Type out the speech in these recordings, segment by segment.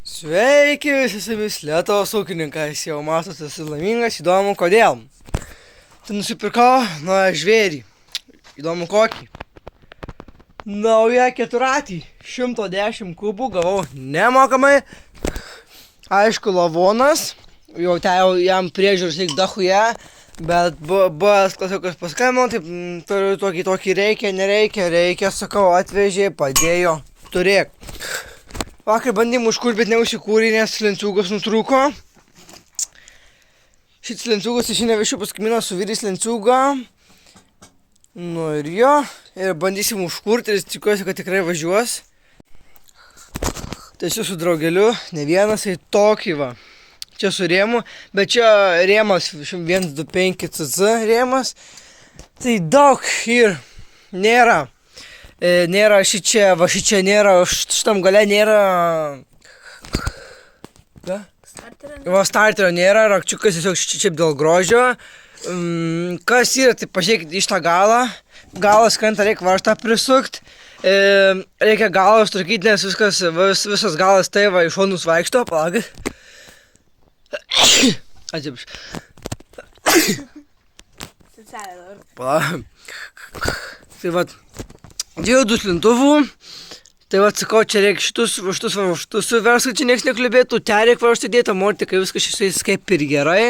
Sveiki visi su jumis Lietuvos ūkininkas, jau matot, esu laimingas, įdomu kodėl. Tai nusipirkau naują žvėrį, įdomu kokį. Naują keturatį, 110 kubų gavau nemokamai. Aišku, lavonas, jau jam priežiūros reikia dachuje, bet buvęs klasiukas paskambino, taip turiu tokį reikia, nereikia, reikia, sakau, atvežė, padėjo, turėk. Vakar bandėm užkurti, bet neužsikūrė, nes lenciūgas nutrūko. Šitas lenciūgas išeina viršų paskambino su vyris lenciūgą. Nu ir jo, ir bandysim užkurti ir tikiuosi, kad tikrai važiuos. Tai esu su draugeliu, ne vienas, tai tokį va. Čia su rėmu, bet čia rėmas 125 cc rėmas. Tai daug ir nėra. Nėra šičia, va šičia nėra, šitam gale nėra... Va starterio nėra, rakčiukas tiesiog čia dėl grožio. Kas yra, tai pažiūrėkit iš tą galą. Galas krenta, reikia varžtą prisukti. Reikia galą sutvarkyti, nes visas galas tai va iš šonus vaikšto, palaukit. Atsiprašau. Palauk. Tai va. Dėjau 2 slintuvų, tai va sakau, čia reikia šitus suverst, kad čia nieks nekliubėtų, ten reikia varžtą dėti, morti, kai viskas šis kaip ir gerai.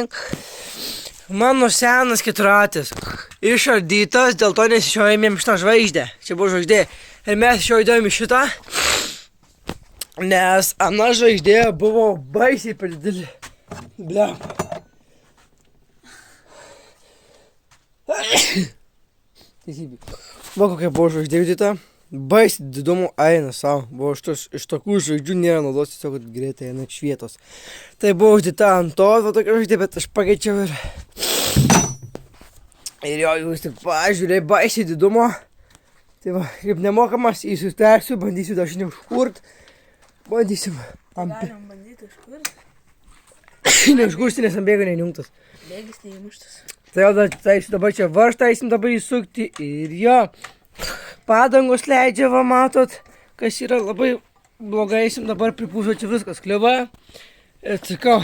Mano senas keturatis, išardytas, dėl to nesišiojame šitą žvaigždę, čia buvo žvaigždė. Ir mes šiojame šitą, nes ana žvaigždė buvo baisiai per didelė. Bliam. Teisybė. Va kokia buvo žvaigždė judita, baisiai didumu eina savo, buvo iš tokių žvaigždžių nėra naudos, tiesiog greitai eina švietos. Tai buvo judita ant to, va tokia žvaigždė, bet aš pakeičiau ir... Ir jo, jūs tik pažiūrėjai, baisiai didumo. Tai va, kaip nemokamas, įsistęsiu, bandysiu dažnai užkurt. Bandysim. Galim bandyti užkurti. Neužkursti, nes ant bėga neįjungtas. Bėgis neįmuštas. Tai dabar čia varžtą eisim dabar įsukti ir jo, padangos leidžia, va matot, kas yra labai blogai, eisim dabar pripūsiu, čia viskas kliuva. Ir sakau,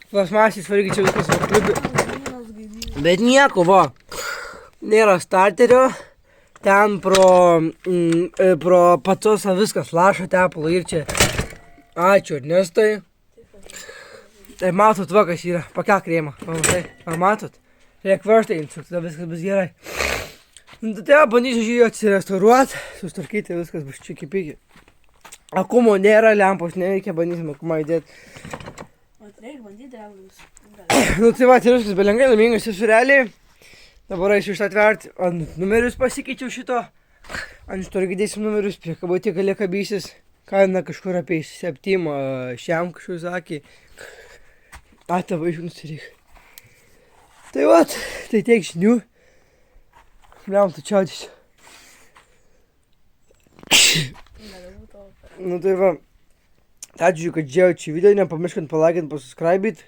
plasmasės vargiai čia viskas kliubi. Bet nieko, va, nėra starterio, ten pro pacosą viskas lašo tepalo ir čia, ačiū Ernestai. Tai matot, va kas yra, pakelk rėmą, ar matot? Reikia varžtą įsukti, tada viskas bus gerai. Tai bandysiu jį atsirestauruoti, sustarkyti, viskas bus čia kipiki. Akumo nėra, lempos neveikia, bandysim akumą įdėti. O reikia bandyti dėlus. Nu tai va, tai viskas belengai, laimingas esu realiai. Dabar eisiu iš atverti, ant numerius pasikeičiau šito. Ant šito irgi dėsim numerius, prie kabutį galė kabysis. Kaina kažkur apie 7, šiam kažkur sakė. Tavo išjungs reikia. Tai va, tai tiek žinių. Bliam, tu čiaudys. Nu tai va. Ačiū, kad žiūrėjau šį video, nepamirškit palaikinti, pasubscribit.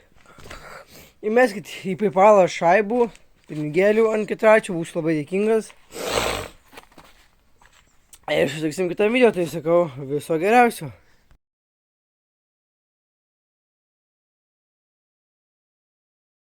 Įmeskit į PayPalą šaibų, pinigėlių ant ketračių, būsiu labai dėkingas. Ir sutiksim kitą video, tai sakau, viso geriausio.